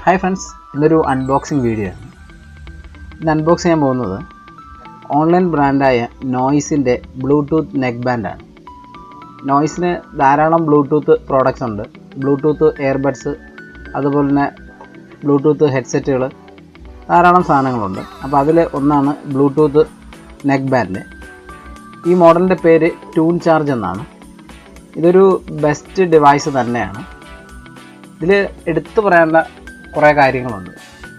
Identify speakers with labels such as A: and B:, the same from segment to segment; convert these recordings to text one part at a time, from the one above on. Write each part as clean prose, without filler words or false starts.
A: Hi friends, ഇന്നൊരു unboxing video ആണ്. ഇന്ന് അൺബോക്സ് ചെയ്യാൻ പോകുന്നത് ഓൺലൈൻ ബ്രാൻഡായ നോയ്സിൻ്റെ ബ്ലൂടൂത്ത് നെക്ക് ബാൻഡാണ്. നോയ്സിന് ധാരാളം ബ്ലൂടൂത്ത് പ്രോഡക്റ്റ്സ് ഉണ്ട്. ബ്ലൂടൂത്ത് എയർബഡ്സ്, അതുപോലെ തന്നെ ബ്ലൂടൂത്ത് ഹെഡ്സെറ്റുകൾ, ധാരാളം സാധനങ്ങളുണ്ട്. അപ്പോൾ അതിൽ ഒന്നാണ് ബ്ലൂടൂത്ത് നെക്ക് ബാൻഡ്. ഈ മോഡലിൻ്റെ പേര് ട്യൂൺ ചാർജ് എന്നാണ്. ഇതൊരു ബെസ്റ്റ് ഡിവൈസ് തന്നെയാണ്. ഇതിൽ എടുത്തു പറയേണ്ട കുറേ കാര്യങ്ങളുണ്ട്.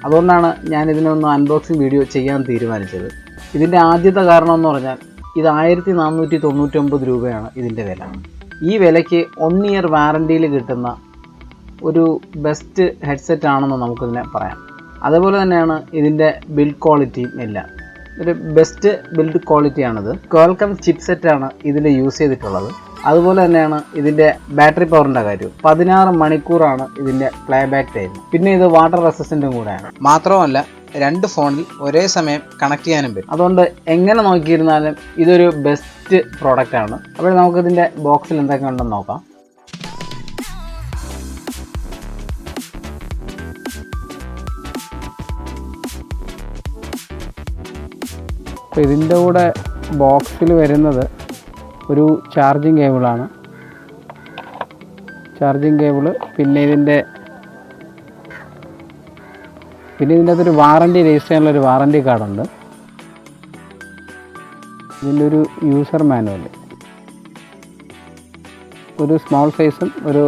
A: അതുകൊണ്ടാണ് ഞാൻ ഇതിനൊന്ന് അൺബോക്സിങ് വീഡിയോ ചെയ്യാൻ തീരുമാനിച്ചത്. ഇതിൻ്റെ ആദ്യത്തെ കാരണം എന്ന് പറഞ്ഞാൽ ഇത് 1499 രൂപയാണ് ഇതിൻ്റെ വില. ഈ വിലയ്ക്ക് 1 ഇയർ വാറൻറ്റിയിൽ കിട്ടുന്ന ഒരു ബെസ്റ്റ് ഹെഡ്സെറ്റ് ആണെന്ന് നമുക്കിതിനെ പറയാം. അതുപോലെ തന്നെയാണ് ഇതിൻ്റെ ബിൽഡ് ക്വാളിറ്റിയും എല്ലാം. ഒരു ബെസ്റ്റ് ബിൽഡ് ക്വാളിറ്റിയാണിത്. ക്വാൽക്കം ചിപ്സെറ്റാണ് ഇതിൽ യൂസ് ചെയ്തിട്ടുള്ളത്. അതുപോലെ തന്നെയാണ് ഇതിൻ്റെ ബാറ്ററി പവറിൻ്റെ കാര്യം. 16 മണിക്കൂറാണ് ഇതിൻ്റെ പ്ലേ ബാക്ക് ടൈം. പിന്നെ ഇത് വാട്ടർ റെസിസ്റ്റൻറ്റും കൂടെയാണ്. മാത്രമല്ല 2 ഫോണിൽ ഒരേ സമയം കണക്ട് ചെയ്യാനും പറ്റും. അതുകൊണ്ട് എങ്ങനെ നോക്കിയിരുന്നാലും ഇതൊരു ബെസ്റ്റ് പ്രോഡക്റ്റാണ്. അപ്പോൾ നമുക്കിതിൻ്റെ ബോക്സിൽ എന്തൊക്കെ ഉണ്ടെന്ന് നോക്കാം. അപ്പോൾ ഇതിൻ്റെ കൂടെ ബോക്സിൽ വരുന്നത് ഒരു ചാർജിങ് കേബിളാണ്. ചാർജിങ് കേബിള്, പിന്നെ ഇതിൻ്റെ അകത്തൊരു വാറൻറ്റി രജിസ്റ്റർ ചെയ്യാനുള്ളൊരു വാറൻറ്റി കാർഡുണ്ട്. ഇതിൻ്റെ ഒരു യൂസർ മാനുവൽ, ഒരു സ്മോൾ സൈസും ഒരു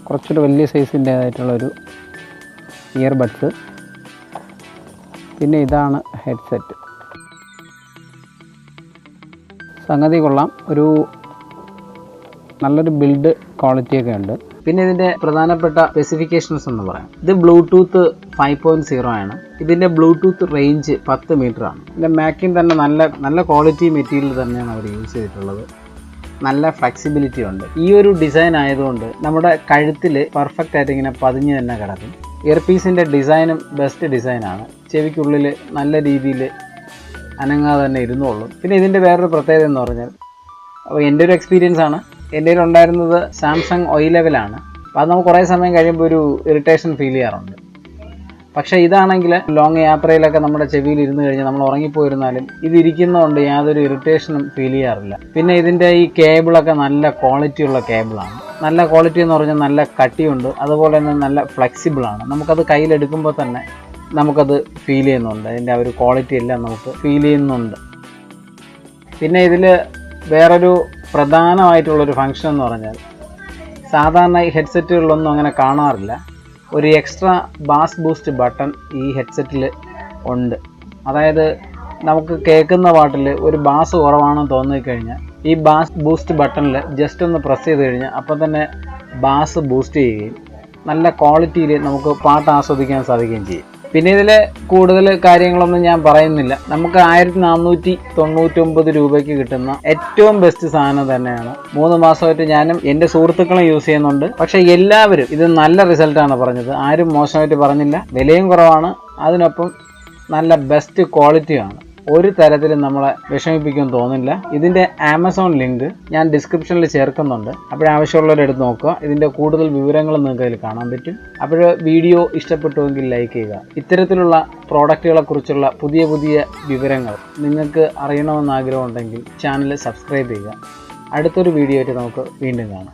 A: കുറച്ചൊരു വലിയ സൈസിൻ്റേതായിട്ടുള്ളൊരു ഇയർബഡ്സ്. പിന്നെ ഇതാണ് ഹെഡ്സെറ്റ്. സംഗതി കൊള്ളാം, ഒരു നല്ലൊരു ബിൽഡ് ക്വാളിറ്റിയൊക്കെ ഉണ്ട്. പിന്നെ ഇതിൻ്റെ പ്രധാനപ്പെട്ട സ്പെസിഫിക്കേഷൻസ് എന്ന് പറയാം. ഇത് ബ്ലൂടൂത്ത് 5.0 ആണ്. ഇതിൻ്റെ ബ്ലൂടൂത്ത് റേഞ്ച് 10 മീറ്റർ ആണ്. ഇതിൻ്റെ മാക്കിങ് തന്നെ നല്ല ക്വാളിറ്റി മെറ്റീരിയൽ തന്നെയാണ് അവർ യൂസ് ചെയ്തിട്ടുള്ളത്. നല്ല ഫ്ലെക്സിബിലിറ്റി ഉണ്ട്. ഈ ഒരു ഡിസൈൻ ആയതുകൊണ്ട് നമ്മുടെ കഴുത്തിൽ പെർഫെക്റ്റ് ആയിട്ട് ഇങ്ങനെ പതിഞ്ഞ് തന്നെ കിടക്കും. ഇയർപീസിൻ്റെ ഡിസൈനും ബെസ്റ്റ് ഡിസൈനാണ്. ചെവിക്കുള്ളിൽ നല്ല രീതിയിൽ അനങ്ങാതെ തന്നെ ഇരുന്നോളും. പിന്നെ ഇതിൻ്റെ വേറൊരു പ്രത്യേകത എന്ന് പറഞ്ഞാൽ, അപ്പോൾ എൻ്റെ ഒരു എക്സ്പീരിയൻസ് ആണ്. എൻ്റെ കയ്യിൽ ഉണ്ടായിരുന്നത് സാംസങ് O11 ആണ്. അപ്പോൾ അത് നമുക്ക് കുറേ സമയം കഴിയുമ്പോൾ ഒരു ഇറിറ്റേഷൻ ഫീൽ ചെയ്യാറുണ്ട്. പക്ഷേ ഇതാണെങ്കിൽ ലോങ് യാത്രയിലൊക്കെ നമ്മുടെ ചെവിയിൽ ഇരുന്ന് കഴിഞ്ഞാൽ നമ്മൾ ഉറങ്ങിപ്പോയിരുന്നാലും ഇതിരിക്കുന്നതുകൊണ്ട് യാതൊരു ഇറിറ്റേഷനും ഫീൽ ചെയ്യാറില്ല. പിന്നെ ഇതിൻ്റെ ഈ കേബിളൊക്കെ നല്ല ക്വാളിറ്റിയുള്ള കേബിളാണ്. നല്ല ക്വാളിറ്റി എന്ന് പറഞ്ഞാൽ നല്ല കട്ടിയുണ്ട്. അതുപോലെ തന്നെ നല്ല ഫ്ലെക്സിബിളാണ്. നമുക്കത് കയ്യിലെടുക്കുമ്പോൾ തന്നെ നമുക്കത് ഫീൽ ചെയ്യുന്നുണ്ട്. അതിൻ്റെ ആ ഒരു ക്വാളിറ്റി എല്ലാം നമുക്ക് ഫീൽ ചെയ്യുന്നുണ്ട്. പിന്നെ ഇതിൽ വേറൊരു പ്രധാനമായിട്ടുള്ളൊരു ഫങ്ഷൻ എന്ന് പറഞ്ഞാൽ, സാധാരണ ഈ ഹെഡ്സെറ്റുകളിലൊന്നും അങ്ങനെ കാണാറില്ല. ഒരു എക്സ്ട്രാ ബാസ് ബൂസ്റ്റ് ബട്ടൺ ഈ ഹെഡ്സെറ്റിൽ ഉണ്ട്. അതായത് നമുക്ക് കേൾക്കുന്ന പാട്ടിൽ ഒരു ബാസ് കുറവാണെന്ന് തോന്നിക്കഴിഞ്ഞാൽ ഈ ബാസ് ബൂസ്റ്റ് ബട്ടണിൽ ജസ്റ്റ് ഒന്ന് പ്രസ് ചെയ്ത് കഴിഞ്ഞാൽ അപ്പം തന്നെ ബാസ് ബൂസ്റ്റ് ചെയ്യുകയും നല്ല ക്വാളിറ്റിയിൽ നമുക്ക് പാട്ട് ആസ്വദിക്കാൻ സാധിക്കുകയും ചെയ്യും. പിന്നെ ഇതിൽ കൂടുതൽ കാര്യങ്ങളൊന്നും ഞാൻ പറയുന്നില്ല. നമുക്ക് 1499 രൂപയ്ക്ക് കിട്ടുന്ന ഏറ്റവും ബെസ്റ്റ് സാധനം തന്നെയാണ്. 3 മാസമായിട്ട് ഞാനും എൻ്റെ സുഹൃത്തുക്കളും യൂസ് ചെയ്യുന്നുണ്ട്. പക്ഷേ എല്ലാവരും ഇത് നല്ല റിസൾട്ടാണ് പറഞ്ഞത്. ആരും മോശമായിട്ട് പറഞ്ഞില്ല. വിലയും കുറവാണ്, അതിനൊപ്പം നല്ല ബെസ്റ്റ് ക്വാളിറ്റിയാണ്. ഒരു തരത്തിലും നമ്മളെ വിഷമിപ്പിക്കുമെന്ന് തോന്നില്ല. ഇതിൻ്റെ ആമസോൺ ലിങ്ക് ഞാൻ ഡിസ്ക്രിപ്ഷനിൽ ചേർക്കുന്നുണ്ട്. അപ്പോഴാവശ്യമുള്ളവരെടുത്ത് നോക്കുക. ഇതിൻ്റെ കൂടുതൽ വിവരങ്ങൾ നിങ്ങൾക്ക് അതിൽ കാണാൻ പറ്റും. അപ്പോൾ വീഡിയോ ഇഷ്ടപ്പെട്ടുവെങ്കിൽ ലൈക്ക് ചെയ്യുക. ഇത്തരത്തിലുള്ള പ്രോഡക്റ്റുകളെക്കുറിച്ചുള്ള പുതിയ വിവരങ്ങൾ നിങ്ങൾക്ക് അറിയണമെന്ന് ആഗ്രഹമുണ്ടെങ്കിൽ ചാനൽ സബ്സ്ക്രൈബ് ചെയ്യുക. അടുത്തൊരു വീഡിയോ ആയിട്ട് നമുക്ക് വീണ്ടും കാണാം.